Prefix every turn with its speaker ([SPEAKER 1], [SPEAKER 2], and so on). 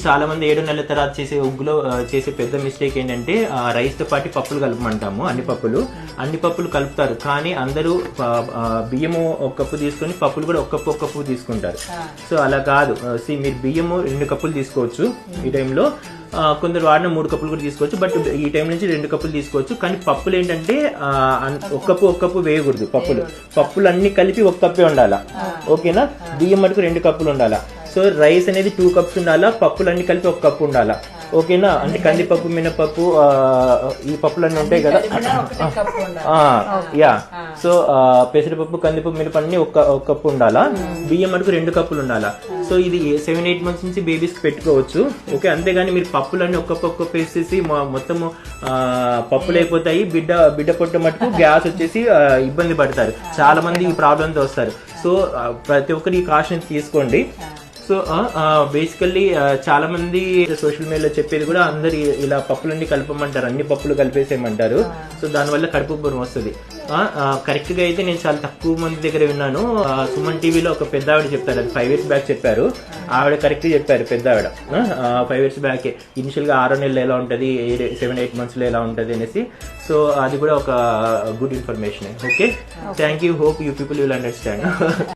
[SPEAKER 1] చాలా మంది 7 నెలల తర్వాత చేసే ఉగ్గులో చేసే పెద్ద మిస్టేక్ ఏంటంటే రైస్ తో పాటు పప్పులు కలపమంటాము. అన్ని పప్పులు కలుపుతారు, కానీ అందరూ బియ్యము ఒక కప్పు తీసుకొని పప్పులు కూడా ఒక కప్పు తీసుకుంటారు. సో అలా కాదు. మీరు బియ్యము 2 కప్పులు తీసుకోవచ్చు ఈ టైంలో, కొందరు వాడిన 3 కప్పులు కూడా తీసుకోవచ్చు. బట్ ఈ టైం నుంచి 2 కప్పులు తీసుకోవచ్చు. కానీ పప్పులు ఏంటంటే ఒక కప్పు వేయకూడదు. పప్పులు అన్ని కలిపి 1 కప్పే ఉండాలా, ఓకేనా? బియ్యం మటుకు 2 కప్పులు ఉండాలా. సో రైస్ అనేది 2 కప్స్ ఉండాలా, పప్పులు అన్ని కలిపి 1 కప్పు ఉండాలా, ఓకేనా? అంటే కందిపప్పు, మినపప్పు, ఈ పప్పులన్నీ ఉంటాయి కదా. యా. సో పెసరపప్పు, కందిపప్పు, మినపప్పు అన్ని 1 కప్పు ఉండాలా. బియ్యం మటుకు 2 కప్పులు ఉండాలా. సో ఇది 7-8 months నుంచి బేబీస్ పెట్టుకోవచ్చు, ఓకే? అంతేగాని మీరు పప్పులన్నీ 1 కప్పు వేసేసి మొత్తము పప్పులు అయిపోతాయి. బిడ్డ పొట్ట మటుకు గ్యాస్ వచ్చేసి ఇబ్బంది పడతారు. చాలా మంది ఈ ప్రాబ్లంతో వస్తారు. సో ప్రతి ఒక్కరు ఈ కాషన్ తీసుకోండి. సో బేసికల్లీ చాలా మంది సోషల్ మీడియాలో చెప్పేది కూడా అందరు ఇలా పప్పులన్నీ కలపమంటారు, అన్ని పప్పులు కలిపేసేయమంటారు. సో దానివల్ల కడుపు ఉబ్బరం వస్తుంది. కరెక్ట్ గా అయితే నేను చాలా తక్కువ మంది దగ్గర విన్నాను. సుమన్ టీవీలో ఒక పెద్ద ఆవిడ చెప్తారు, అది 5 years బ్యాక్ చెప్పారు. ఆవిడ కరెక్ట్ చెప్పారు, పెద్ద ఆవిడ 5 years బ్యాక్. ఇనిషియల్ గా 6 నెలలు ఎలా ఉంటది, 7-8 months లో ఎలా ఉంటది అనేసి. సో అది కూడా ఒక good information. Okay, thank you. Hope you people will understand.